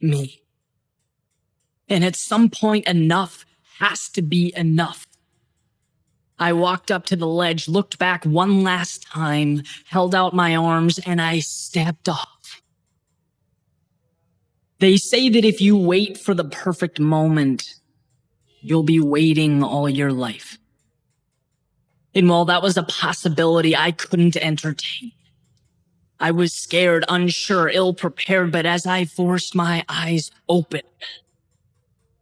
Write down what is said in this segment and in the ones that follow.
me. And at some point, enough has to be enough. I walked up to the ledge, looked back one last time, held out my arms, and I stepped off. They say that if you wait for the perfect moment, you'll be waiting all your life. And while that was a possibility I couldn't entertain, I was scared, unsure, ill-prepared, but as I forced my eyes open,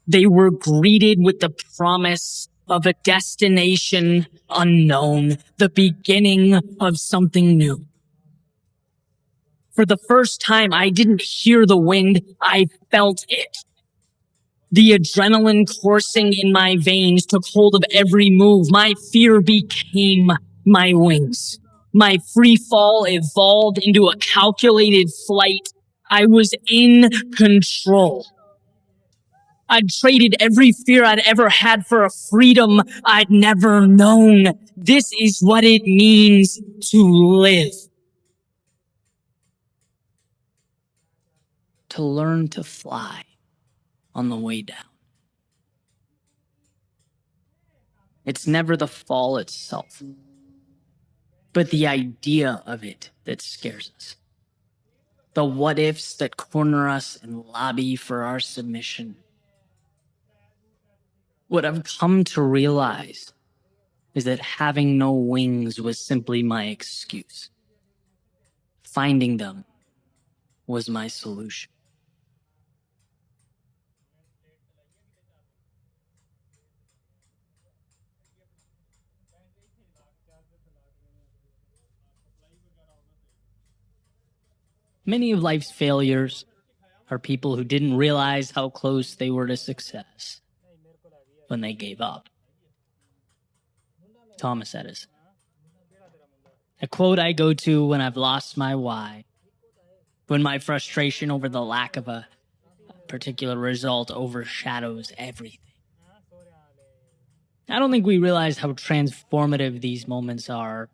they were greeted with the promise of a destination unknown, the beginning of something new. For the first time, I didn't hear the wind, I felt it. The adrenaline coursing in my veins took hold of every move. My fear became my wings. My free fall evolved into a calculated flight. I was in control. I'd traded every fear I'd ever had for a freedom I'd never known. This is what it means to live. To learn to fly on the way down. It's never the fall itself, but the idea of it that scares us. The what ifs that corner us and lobby for our submission. What I've come to realize is that having no wings was simply my excuse. Finding them was my solution. Many of life's failures are people who didn't realize how close they were to success when they gave up. Thomas Edison. A quote I go to when I've lost my why, when my frustration over the lack of a particular result overshadows everything. I don't think we realize how transformative these moments are.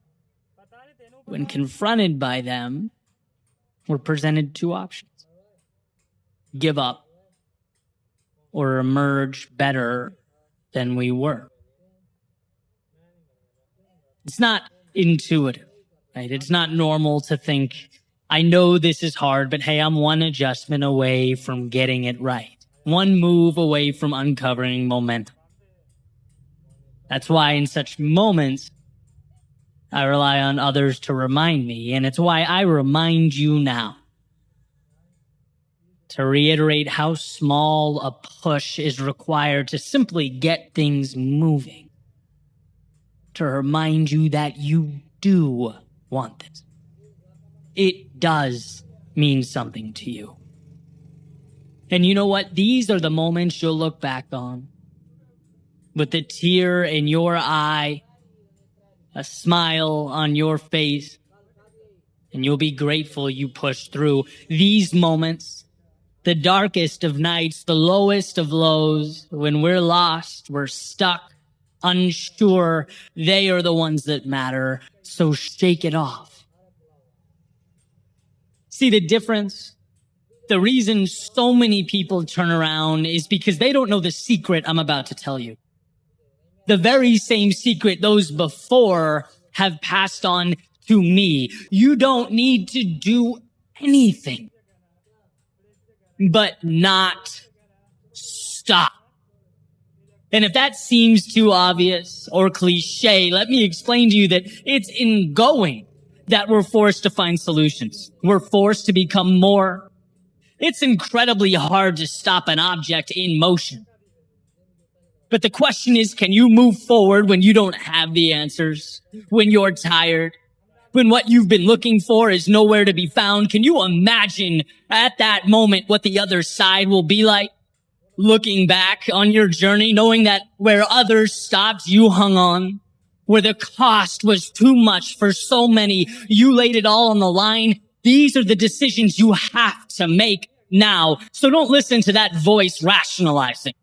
When confronted by them, we're presented two options. Give up or emerge better than we were. It's not intuitive, right? It's not normal to think, I know this is hard, but hey, I'm one adjustment away from getting it right. One move away from uncovering momentum. That's why in such moments, I rely on others to remind me, and it's why I remind you now. To reiterate how small a push is required to simply get things moving. To remind you that you do want this. It does mean something to you. And you know what? These are the moments you'll look back on. With a tear in your eye, a smile on your face, and you'll be grateful you pushed through. These moments, the darkest of nights, the lowest of lows, when we're lost, we're stuck, unsure, they are the ones that matter. So shake it off. See the difference? The reason so many people turn around is because they don't know the secret I'm about to tell you. The very same secret those before have passed on to me. You don't need to do anything but not stop. And if that seems too obvious or cliche, let me explain to you that it's in going that we're forced to find solutions. We're forced to become more. It's incredibly hard to stop an object in motion. But the question is, can you move forward when you don't have the answers? When you're tired? When what you've been looking for is nowhere to be found? Can you imagine at that moment what the other side will be like? Looking back on your journey, knowing that where others stopped, you hung on. Where the cost was too much for so many, you laid it all on the line. These are the decisions you have to make now. So don't listen to that voice rationalizing,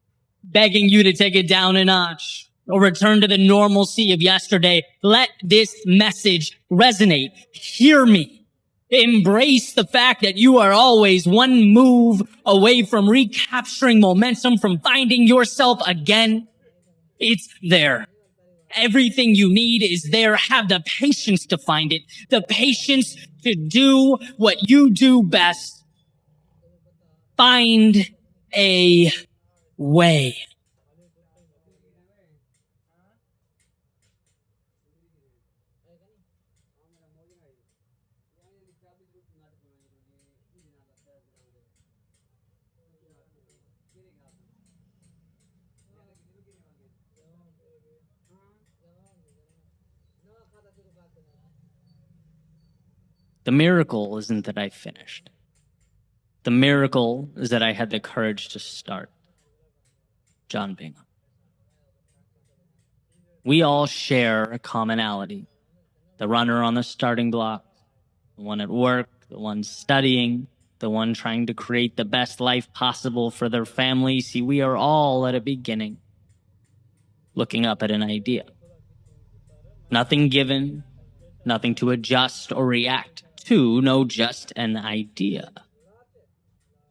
begging you to take it down a notch or return to the normalcy of yesterday. Let this message resonate. Hear me. Embrace the fact that you are always one move away from recapturing momentum, from finding yourself again. It's there. Everything you need is there. Have the patience to find it, the patience to do what you do best. Find a way. The miracle isn't that I finished. The miracle is that I had the courage to start. John Bingham. We all share a commonality. The runner on the starting block, the one at work, the one studying, the one trying to create the best life possible for their family. See, we are all at a beginning, looking up at an idea. Nothing given, nothing to adjust or react to, no, just an idea.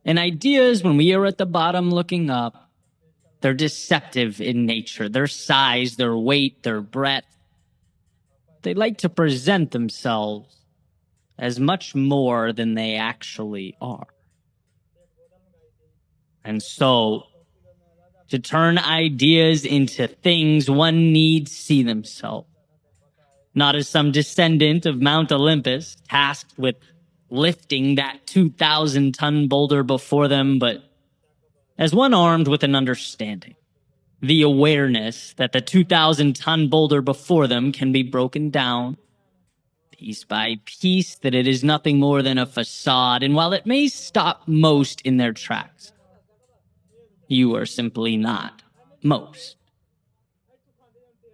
And ideas, when we are at the bottom looking up, they're deceptive in nature. Their size, their weight, their breadth. They like to present themselves as much more than they actually are. And so, to turn ideas into things, one needs see themselves. Not as some descendant of Mount Olympus, tasked with lifting that 2,000-ton boulder before them, but as one armed with an understanding. The awareness that the 2,000-ton boulder before them can be broken down, piece by piece, that it is nothing more than a facade, and while it may stop most in their tracks, you are simply not most.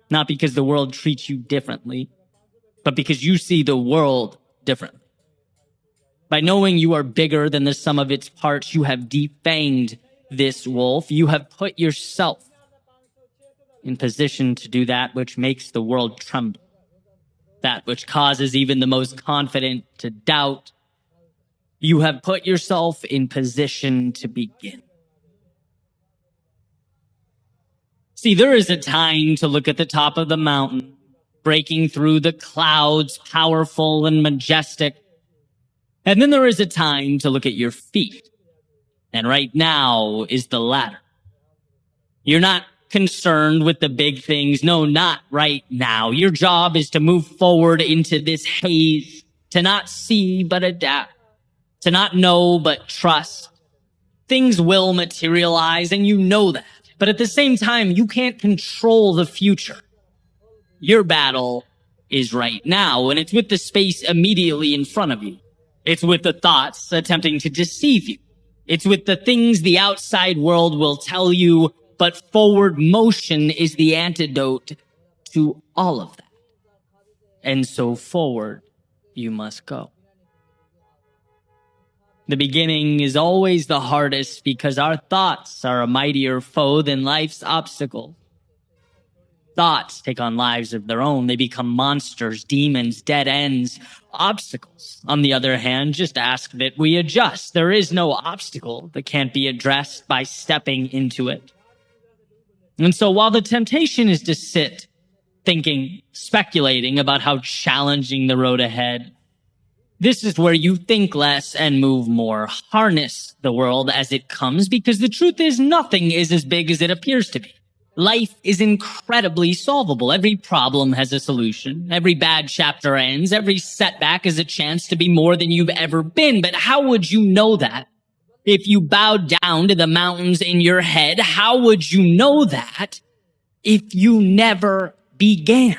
Not because the world treats you differently, but because you see the world differently. By knowing you are bigger than the sum of its parts, you have defanged this wolf. You have put yourself in position to do that which makes the world tremble, that which causes even the most confident to doubt. You have put yourself in position to begin. See, there is a time to look at the top of the mountain, breaking through the clouds, powerful and majestic. And then there is a time to look at your feet. And right now is the latter. You're not concerned with the big things. No, not right now. Your job is to move forward into this haze, to not see but adapt, to not know but trust. Things will materialize, and you know that. But at the same time, you can't control the future. Your battle is right now, and it's with the space immediately in front of you. It's with the thoughts attempting to deceive you. It's with the things the outside world will tell you, but forward motion is the antidote to all of that. And so forward you must go. The beginning is always the hardest because our thoughts are a mightier foe than life's obstacles. Thoughts take on lives of their own. They become monsters, demons, dead ends, obstacles. On the other hand, just ask that we adjust. There is no obstacle that can't be addressed by stepping into it. And so while the temptation is to sit, thinking, speculating about how challenging the road ahead, this is where you think less and move more. Harness the world as it comes, because the truth is nothing is as big as it appears to be. Life is incredibly solvable. Every problem has a solution. Every bad chapter ends. Every setback is a chance to be more than you've ever been. But how would you know that? If you bowed down to the mountains in your head, how would you know that if you never began?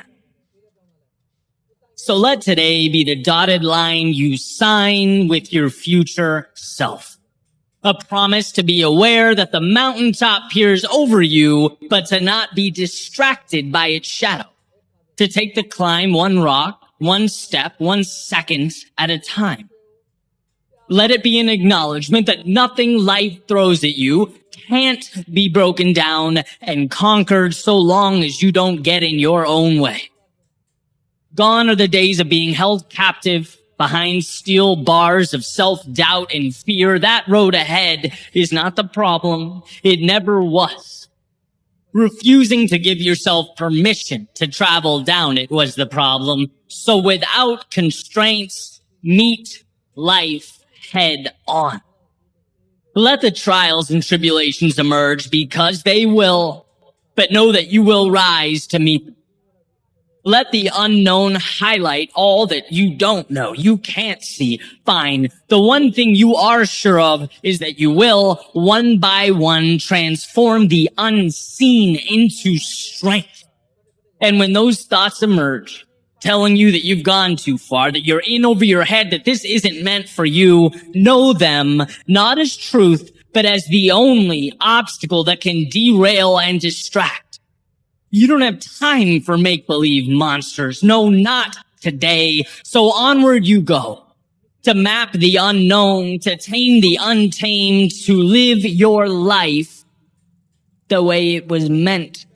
So let today be the dotted line you sign with your future self. A promise to be aware that the mountaintop peers over you, but to not be distracted by its shadow. To take the climb one rock, one step, 1 second at a time. Let it be an acknowledgement that nothing life throws at you can't be broken down and conquered so long as you don't get in your own way. Gone are the days of being held captive behind steel bars of self-doubt and fear. That road ahead is not the problem. It never was. Refusing to give yourself permission to travel down it was the problem. So without constraints, meet life head on. Let the trials and tribulations emerge, because they will, but know that you will rise to meet them. Let the unknown highlight all that you don't know, you can't see. Fine. The one thing you are sure of is that you will, one by one, transform the unseen into strength. And when those thoughts emerge, telling you that you've gone too far, that you're in over your head, that this isn't meant for you, know them not as truth, but as the only obstacle that can derail and distract. You don't have time for make-believe monsters. No, not today. So onward you go. To map the unknown, to tame the untamed, to live your life the way it was meant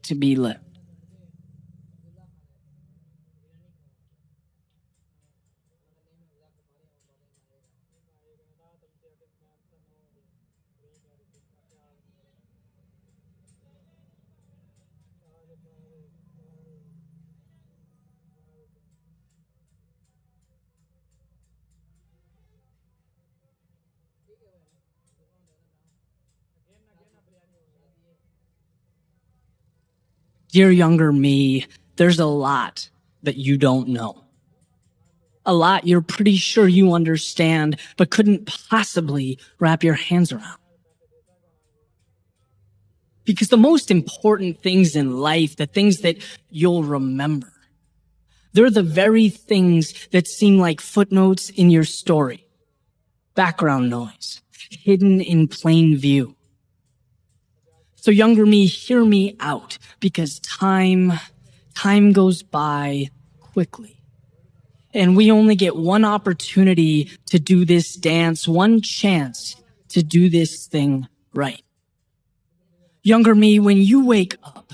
to be lived. Dear younger me, there's a lot that you don't know. A lot you're pretty sure you understand, but couldn't possibly wrap your hands around. Because the most important things in life, the things that you'll remember, they're the very things that seem like footnotes in your story. Background noise, hidden in plain view. So younger me, hear me out, because time goes by quickly. And we only get one opportunity to do this dance, one chance to do this thing right. Younger me, when you wake up,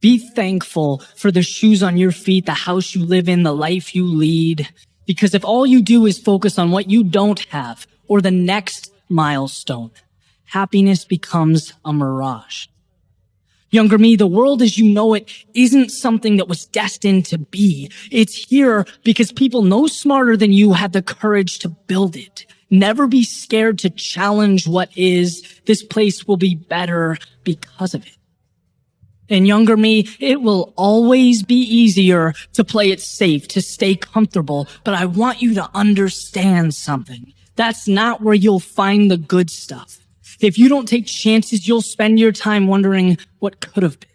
be thankful for the shoes on your feet, the house you live in, the life you lead. Because if all you do is focus on what you don't have or the next milestone, happiness becomes a mirage. Younger me, the world as you know it isn't something that was destined to be. It's here because people no smarter than you had the courage to build it. Never be scared to challenge what is. This place will be better because of it. And younger me, it will always be easier to play it safe, to stay comfortable. But I want you to understand something. That's not where you'll find the good stuff. If you don't take chances, you'll spend your time wondering what could have been.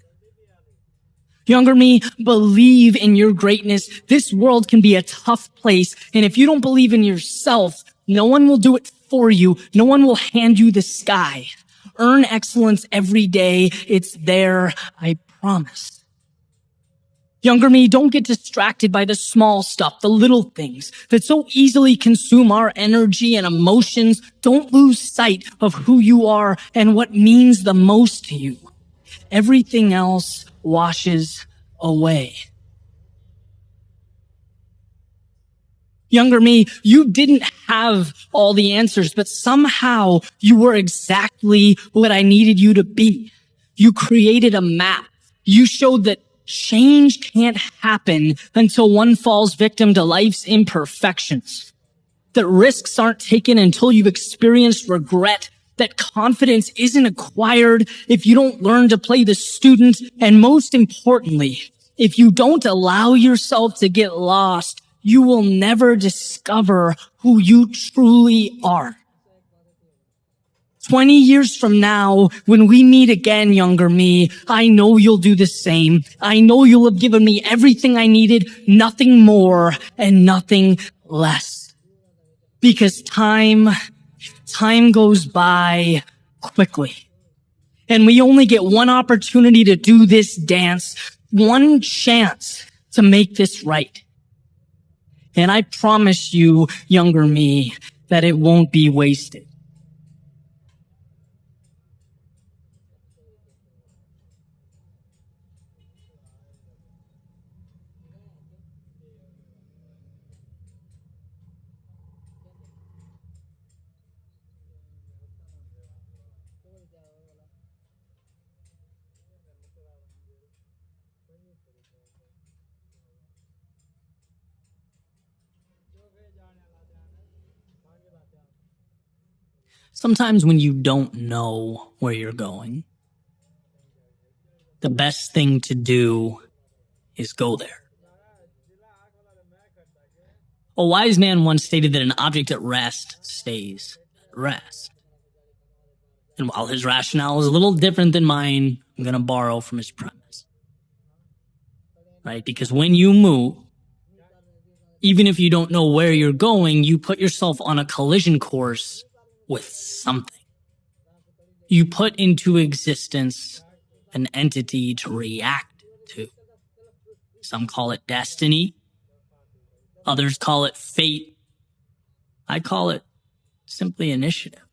Younger me, believe in your greatness. This world can be a tough place. And if you don't believe in yourself, no one will do it for you. No one will hand you the sky. Earn excellence every day. It's there, I promise. Younger me, don't get distracted by the small stuff, the little things that so easily consume our energy and emotions. Don't lose sight of who you are and what means the most to you. Everything else washes away. Younger me, you didn't have all the answers, but somehow you were exactly what I needed you to be. You created a map. You showed that change can't happen until one falls victim to life's imperfections. That risks aren't taken until you've experienced regret. That confidence isn't acquired if you don't learn to play the student. And most importantly, if you don't allow yourself to get lost, you will never discover who you truly are. 20 years from now, when we meet again, younger me, I know you'll do the same. I know you'll have given me everything I needed, nothing more and nothing less. Because time goes by quickly. And we only get one opportunity to do this dance, one chance to make this right. And I promise you, younger me, that it won't be wasted. Sometimes when you don't know where you're going, the best thing to do is go there. A wise man once stated that an object at rest stays at rest. And while his rationale is a little different than mine, I'm going to borrow from his premise. Right? Because when you move, even if you don't know where you're going, you put yourself on a collision course with something. You put into existence an entity to react to. Some call it destiny. Others call it fate. I call it simply initiative.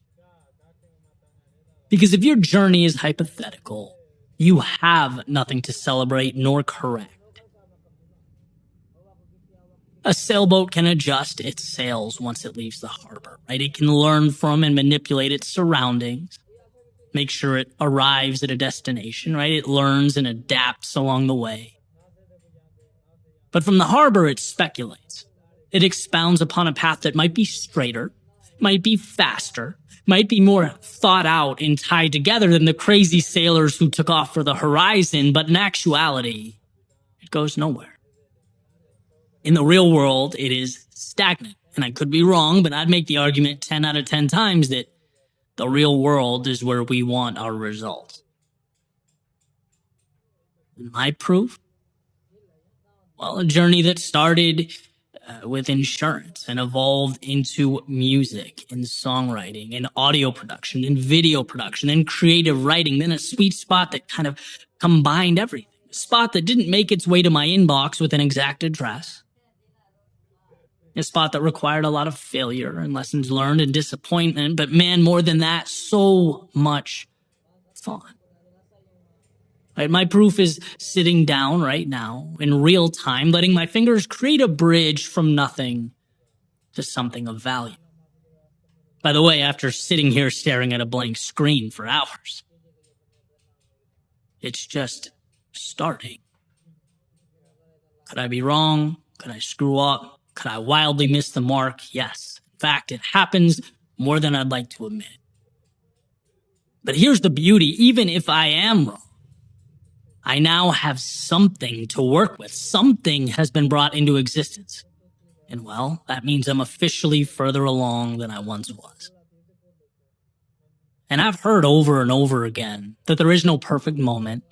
Because if your journey is hypothetical, you have nothing to celebrate nor correct. A sailboat can adjust its sails once it leaves the harbor, right? It can learn from and manipulate its surroundings, make sure it arrives at a destination, right? It learns and adapts along the way. But from the harbor, it speculates. It expounds upon a path that might be straighter, might be faster, might be more thought out and tied together than the crazy sailors who took off for the horizon, but in actuality, it goes nowhere. In the real world, it is stagnant. And I could be wrong, but I'd make the argument 10 out of 10 times that the real world is where we want our results. And my proof? Well, a journey that started with insurance and evolved into music and songwriting and audio production and video production and creative writing, then a sweet spot that kind of combined everything. A spot that didn't make its way to my inbox with an exact address. A spot that required a lot of failure and lessons learned and disappointment, but man, more than that, so much fun. Right? My proof is sitting down right now in real time, letting my fingers create a bridge from nothing to something of value. By the way, after sitting here staring at a blank screen for hours, it's just starting. Could I be wrong? Could I screw up? Could I wildly miss the mark? Yes. In fact, it happens more than I'd like to admit. But here's the beauty. Even if I am wrong, I now have something to work with. Something has been brought into existence. And well, that means I'm officially further along than I once was. And I've heard over and over again that there is no perfect moment,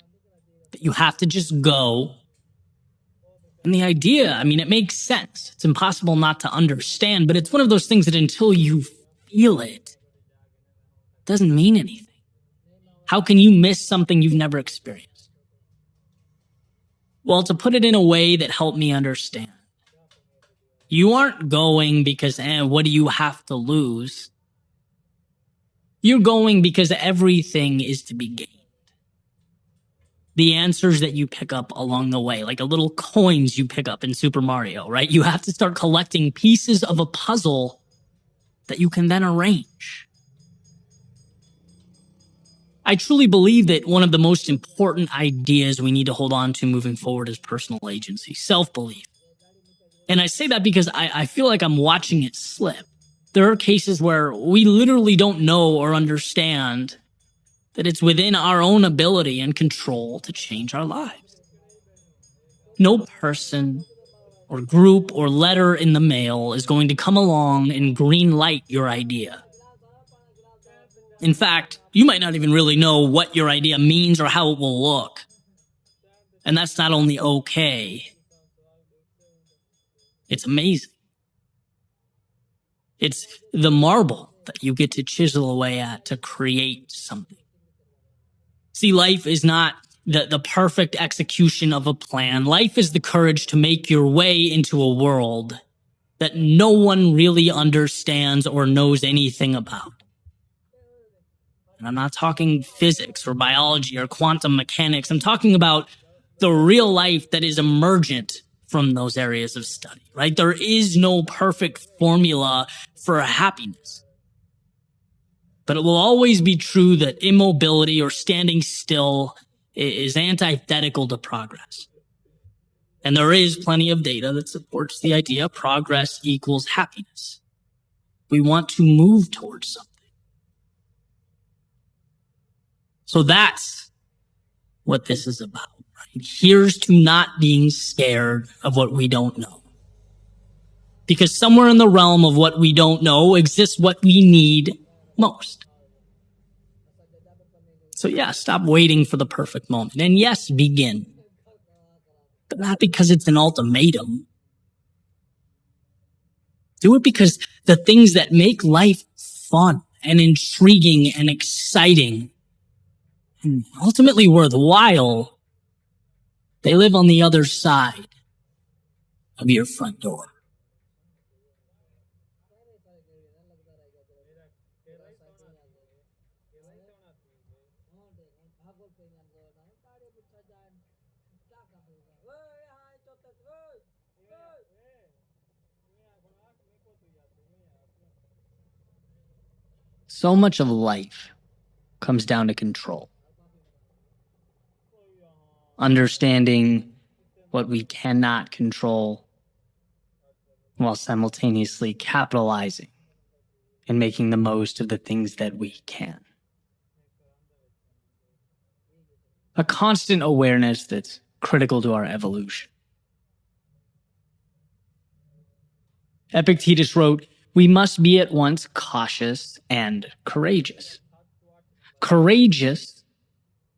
that you have to just go. And the idea, it makes sense. It's impossible not to understand, but it's one of those things that until you feel it, doesn't mean anything. How can you miss something you've never experienced? Well, to put it in a way that helped me understand, you aren't going because, what do you have to lose? You're going because everything is to be gained. The answers that you pick up along the way, like a little coins you pick up in Super Mario, right? You have to start collecting pieces of a puzzle that you can then arrange. I truly believe that one of the most important ideas we need to hold on to moving forward is personal agency, self-belief. And I say that because I feel like I'm watching it slip. There are cases where we literally don't know or understand that it's within our own ability and control to change our lives. No person or group or letter in the mail is going to come along and green light your idea. In fact, you might not even really know what your idea means or how it will look. And that's not only okay, it's amazing. It's the marble that you get to chisel away at to create something. See, life is not the perfect execution of a plan. Life is the courage to make your way into a world that no one really understands or knows anything about. And I'm not talking physics or biology or quantum mechanics. I'm talking about the real life that is emergent from those areas of study, right? There is no perfect formula for happiness. But it will always be true that immobility or standing still is antithetical to progress. And there is plenty of data that supports the idea progress equals happiness. We want to move towards something. So that's what this is about. Right? Here's to not being scared of what we don't know. Because somewhere in the realm of what we don't know exists what we need most. So yeah, stop waiting for the perfect moment. And yes, begin. But not because it's an ultimatum. Do it because the things that make life fun and intriguing and exciting and ultimately worthwhile, they live on the other side of your front door. So much of life comes down to control. Understanding what we cannot control while simultaneously capitalizing and making the most of the things that we can. A constant awareness that's critical to our evolution. Epictetus wrote, "We must be at once cautious and courageous. Courageous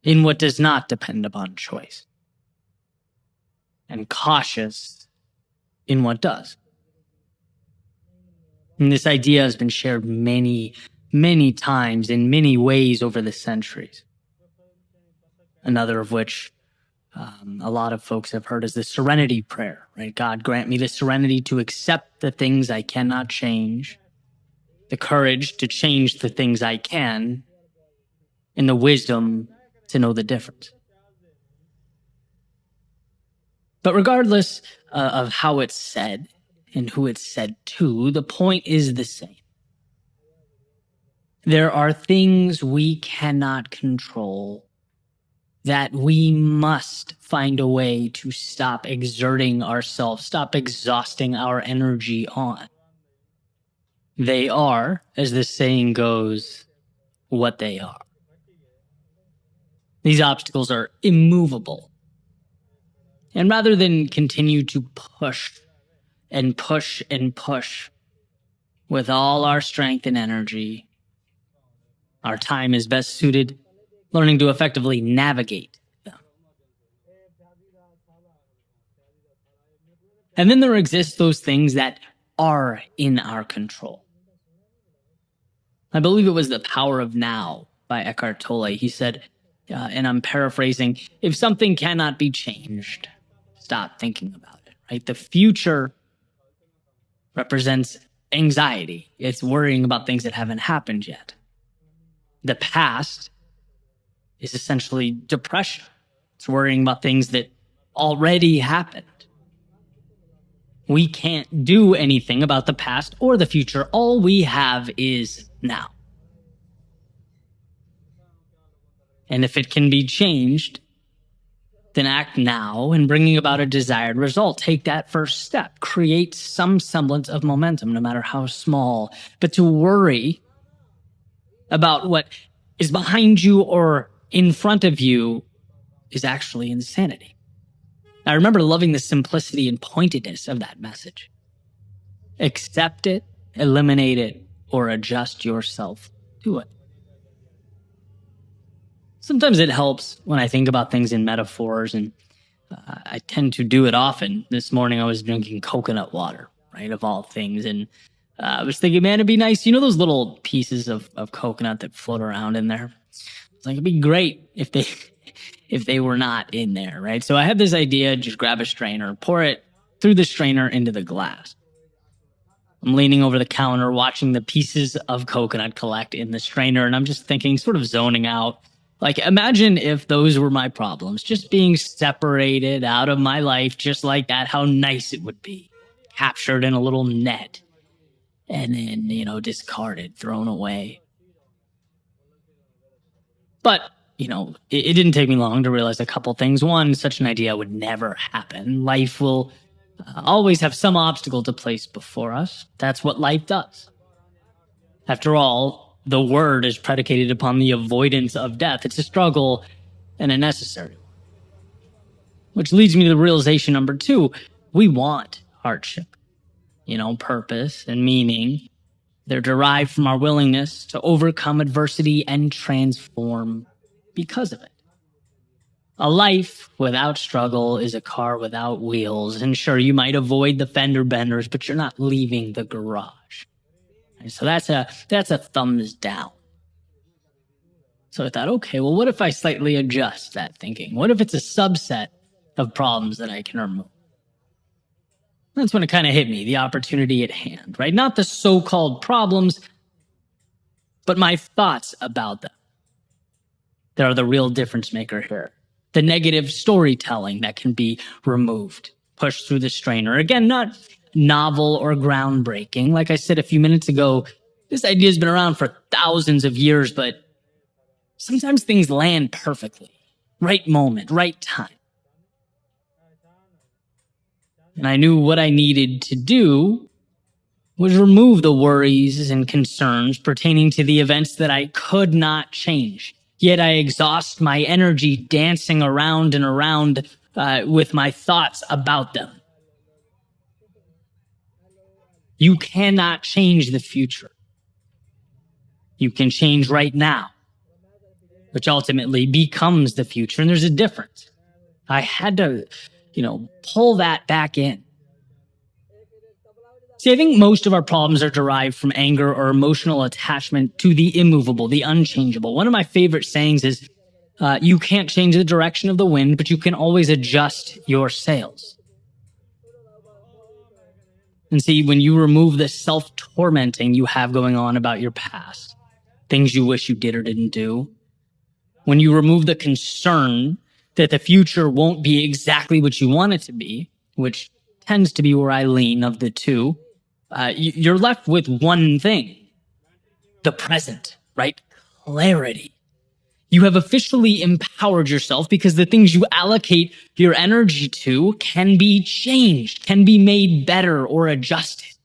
in what does not depend upon choice, and cautious in what does." And this idea has been shared many, many times in many ways over the centuries. Another of which a lot of folks have heard is the serenity prayer, right? God, grant me the serenity to accept the things I cannot change, the courage to change the things I can, and the wisdom to know the difference. But regardless of how it's said and who it's said to, the point is the same. There are things we cannot control that we must find a way to stop exerting ourselves, stop exhausting our energy on. They are, as the saying goes, what they are. These obstacles are immovable. And rather than continue to push and push and push with all our strength and energy, our time is best suited learning to effectively navigate them. And then there exist those things that are in our control. I believe it was The Power of Now by Eckhart Tolle. He said, and I'm paraphrasing, if something cannot be changed, stop thinking about it, right? The future represents anxiety. It's worrying about things that haven't happened yet. The past is essentially depression. It's worrying about things that already happened. We can't do anything about the past or the future. All we have is now. And if it can be changed, then act now in bringing about a desired result. Take that first step. Create some semblance of momentum, no matter how small. But to worry about what is behind you or in front of you is actually insanity. I remember loving the simplicity and pointedness of that message. Accept it, eliminate it, or adjust yourself to it. Sometimes it helps when I think about things in metaphors, and I tend to do it often. This morning I was drinking coconut water, right, of all things, and I was thinking, man, it'd be nice. You know those little pieces of coconut that float around in there? It's like, it'd be great if they were not in there, right? So I had this idea, just grab a strainer, pour it through the strainer into the glass. I'm leaning over the counter, watching the pieces of coconut collect in the strainer, and I'm just thinking, sort of zoning out. Like, imagine if those were my problems, just being separated out of my life just like that, how nice it would be. Captured in a little net and then, discarded, thrown away. But, it didn't take me long to realize a couple things. One, such an idea would never happen. Life will always have some obstacle to place before us. That's what life does. After all, the word is predicated upon the avoidance of death. It's a struggle and a necessary one. Which leads me to the realization number 2. We want hardship, purpose and meaning. They're derived from our willingness to overcome adversity and transform because of it. A life without struggle is a car without wheels. And sure, you might avoid the fender benders, but you're not leaving the garage. And so that's a thumbs down. So I thought, okay, well, what if I slightly adjust that thinking? What if it's a subset of problems that I can remove? That's when it kind of hit me, the opportunity at hand, right? Not the so-called problems, but my thoughts about them. They're the real difference maker here. The negative storytelling that can be removed, pushed through the strainer. Again, not novel or groundbreaking. Like I said a few minutes ago, this idea has been around for thousands of years, but sometimes things land perfectly. Right moment, right time. And I knew what I needed to do was remove the worries and concerns pertaining to the events that I could not change. Yet I exhaust my energy dancing around and around with my thoughts about them. You cannot change the future. You can change right now, which ultimately becomes the future. And there's a difference. I had to, pull that back in. See, I think most of our problems are derived from anger or emotional attachment to the immovable, the unchangeable. One of my favorite sayings is, you can't change the direction of the wind, but you can always adjust your sails. And see, when you remove the self-tormenting you have going on about your past, things you wish you did or didn't do, when you remove the concern that the future won't be exactly what you want it to be, which tends to be where I lean of the two, you're left with one thing, the present, right? Clarity. You have officially empowered yourself because the things you allocate your energy to can be changed, can be made better or adjusted.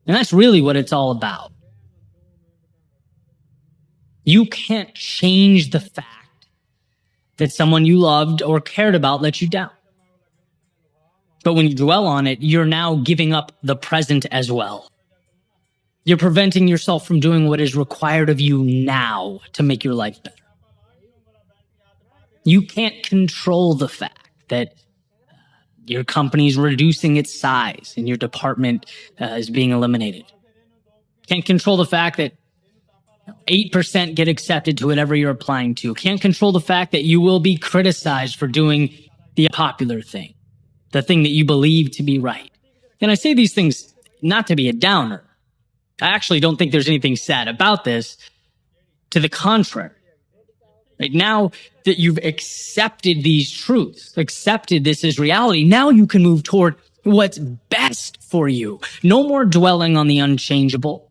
And that's really what it's all about. You can't change the fact that someone you loved or cared about let you down. But when you dwell on it, you're now giving up the present as well. You're preventing yourself from doing what is required of you now to make your life better. You can't control the fact that your company's reducing its size and your department is being eliminated. Can't control the fact that 8% get accepted to whatever you're applying to. Can't control the fact that you will be criticized for doing the popular thing, the thing that you believe to be right. And I say these things not to be a downer. I actually don't think there's anything sad about this. To the contrary. Right now that you've accepted these truths, accepted this as reality, now you can move toward what's best for you. No more dwelling on the unchangeable.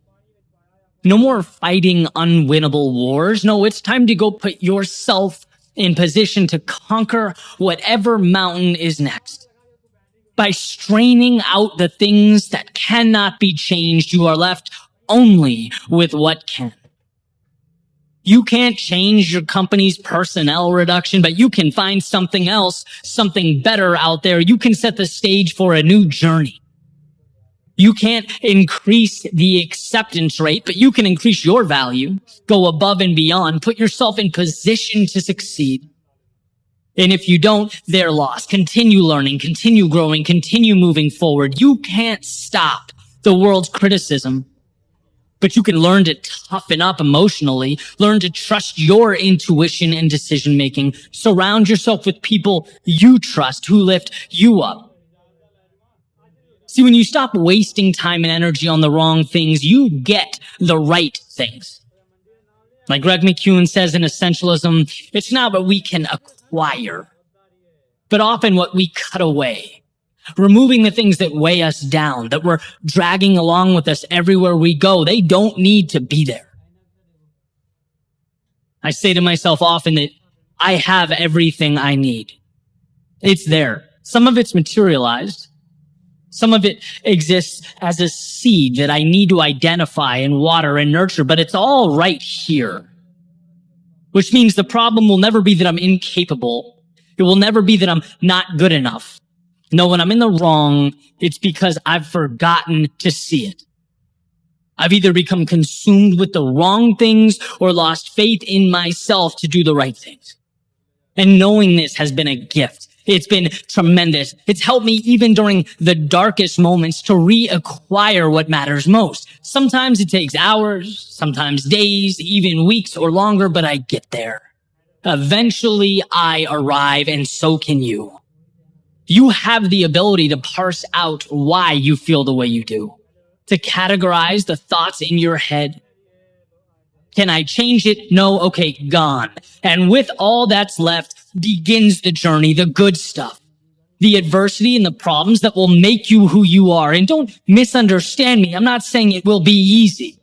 No more fighting unwinnable wars. No, it's time to go put yourself in position to conquer whatever mountain is next. By straining out the things that cannot be changed, you are left only with what can. You can't change your company's personnel reduction, but you can find something else, something better out there. You can set the stage for a new journey. You can't increase the acceptance rate, but you can increase your value, go above and beyond, put yourself in position to succeed. And if you don't, they're lost. Continue learning, continue growing, continue moving forward. You can't stop the world's criticism, but you can learn to toughen up emotionally, learn to trust your intuition and decision making. Surround yourself with people you trust who lift you up. See, when you stop wasting time and energy on the wrong things, you get the right things. Like Greg McKeown says in Essentialism, it's not what we can acquire, but often what we cut away. Removing the things that weigh us down, that we're dragging along with us everywhere we go. They don't need to be there. I say to myself often that I have everything I need. It's there. Some of it's materialized. Some of it exists as a seed that I need to identify and water and nurture, but it's all right here. Which means the problem will never be that I'm incapable. It will never be that I'm not good enough. No, when I'm in the wrong, it's because I've forgotten to see it. I've either become consumed with the wrong things or lost faith in myself to do the right things. And knowing this has been a gift. It's been tremendous. It's helped me even during the darkest moments to reacquire what matters most. Sometimes it takes hours, sometimes days, even weeks or longer, but I get there. Eventually I arrive, and so can you. You have the ability to parse out why you feel the way you do, to categorize the thoughts in your head. Can I change it? No. Okay, gone. And with all that's left begins the journey, the good stuff, the adversity and the problems that will make you who you are. And don't misunderstand me. I'm not saying it will be easy,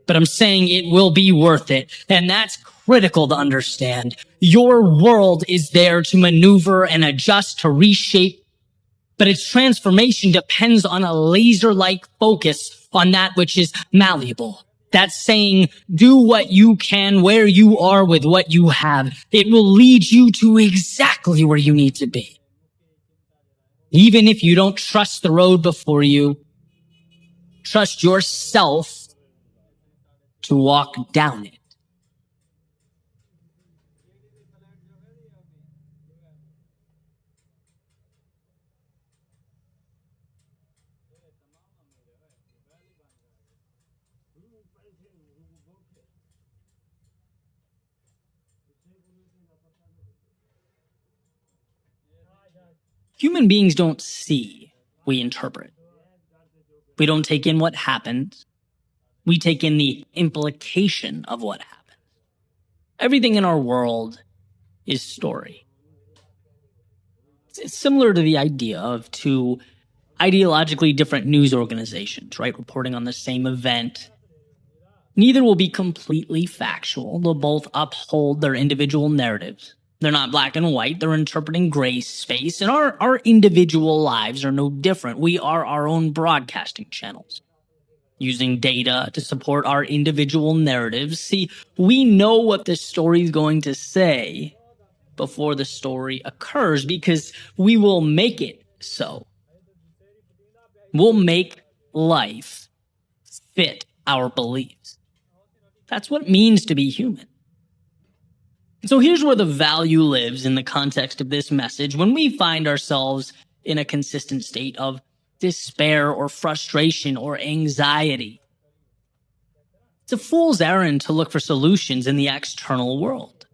but I'm saying it will be worth it. And that's critical to understand. Your world is there to maneuver and adjust, to reshape, but its transformation depends on a laser-like focus on that which is malleable. That's saying, do what you can where you are with what you have. It will lead you to exactly where you need to be. Even if you don't trust the road before you, trust yourself to walk down it. Human beings don't see, we interpret. We don't take in what happened. We take in the implication of what happened. Everything in our world is story. It's similar to the idea of two ideologically different news organizations, right? Reporting on the same event. Neither will be completely factual. They'll both uphold their individual narratives. They're not black and white. They're interpreting gray space. And our individual lives are no different. We are our own broadcasting channels, using data to support our individual narratives. See, we know what the story is going to say before the story occurs because we will make it so. We'll make life fit our beliefs. That's what it means to be human. So here's where the value lives in the context of this message. When we find ourselves in a consistent state of despair or frustration or anxiety, it's a fool's errand to look for solutions in the external world.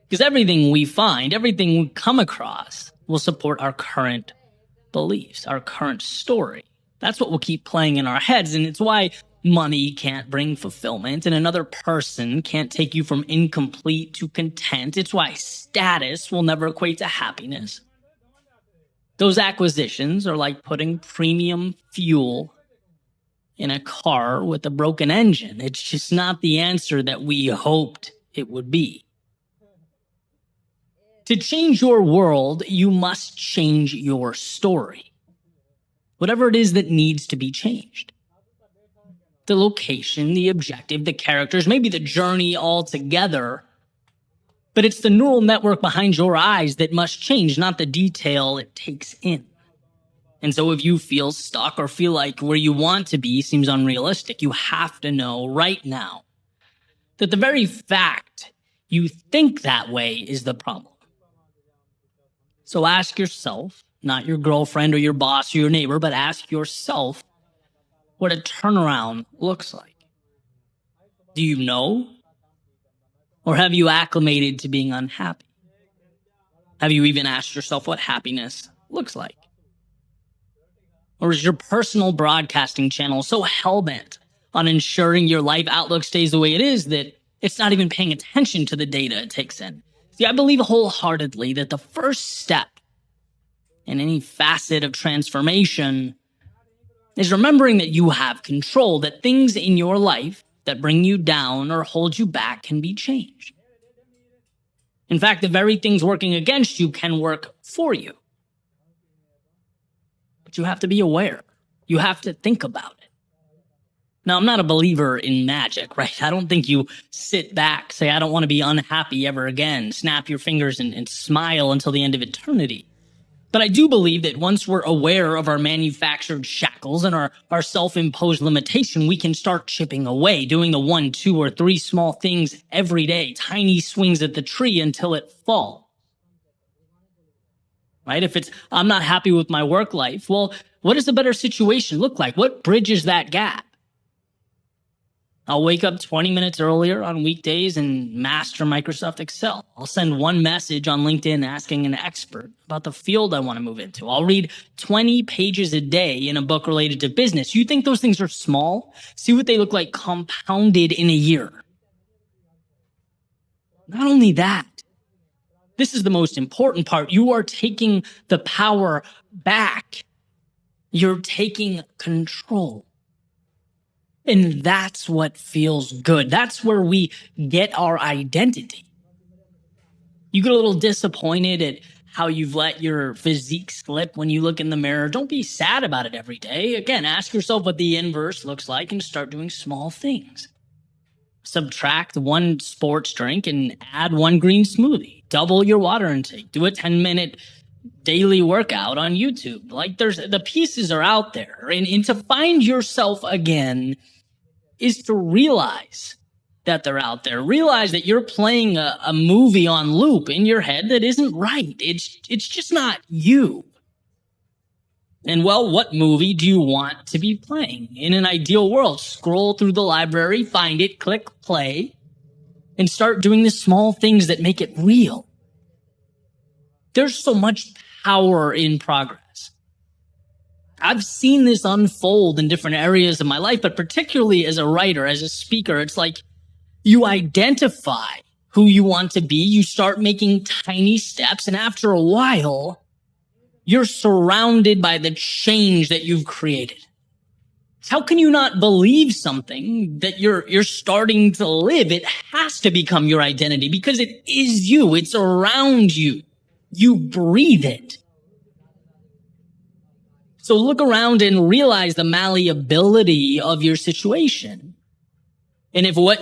Because everything we find, everything we come across will support our current beliefs, our current story. That's what will keep playing in our heads, and it's why money can't bring fulfillment, and another person can't take you from incomplete to content. It's why status will never equate to happiness. Those acquisitions are like putting premium fuel in a car with a broken engine. It's just not the answer that we hoped it would be. To change your world, you must change your story. Whatever it is that needs to be changed. The location, the objective, the characters, maybe the journey altogether. But it's the neural network behind your eyes that must change, not the detail it takes in. And so if you feel stuck or feel like where you want to be seems unrealistic, you have to know right now that the very fact you think that way is the problem. So ask yourself, not your girlfriend or your boss or your neighbor, but ask yourself what a turnaround looks like. Do you know? Or have you acclimated to being unhappy? Have you even asked yourself what happiness looks like? Or is your personal broadcasting channel so hell-bent on ensuring your life outlook stays the way it is that it's not even paying attention to the data it takes in? See, I believe wholeheartedly that the first step in any facet of transformation is remembering that you have control, that things in your life that bring you down or hold you back can be changed. In fact, the very things working against you can work for you. But you have to be aware. You have to think about it. Now, I'm not a believer in magic, right? I don't think you sit back, say, I don't want to be unhappy ever again, snap your fingers and smile until the end of eternity. But I do believe that once we're aware of our manufactured shackles and our self-imposed limitation, we can start chipping away, doing the 1, 2, or 3 small things every day, tiny swings at the tree until it falls. Right? If it's, I'm not happy with my work life, well, what does a better situation look like? What bridges that gap? I'll wake up 20 minutes earlier on weekdays and master Microsoft Excel. I'll send one message on LinkedIn asking an expert about the field I want to move into. I'll read 20 pages a day in a book related to business. You think those things are small? See what they look like compounded in a year. Not only that, this is the most important part. You are taking the power back. You're taking control. And that's what feels good. That's where we get our identity. You get a little disappointed at how you've let your physique slip when you look in the mirror. Don't be sad about it every day. Again, ask yourself what the inverse looks like and start doing small things. Subtract 1 sports drink and add 1 green smoothie. Double your water intake. Do a 10-minute daily workout on YouTube. Like the pieces are out there. And to find yourself again is to realize that they're out there. Realize that you're playing a movie on loop in your head that isn't right. It's just not you. And well, what movie do you want to be playing? In an ideal world, scroll through the library, find it, click play, and start doing the small things that make it real. There's so much power in progress. I've seen this unfold in different areas of my life, but particularly as a writer, as a speaker, it's like you identify who you want to be, you start making tiny steps, and after a while, you're surrounded by the change that you've created. How can you not believe something that you're starting to live? It has to become your identity because it is you. It's around you. You breathe it. So look around and realize the malleability of your situation. And if what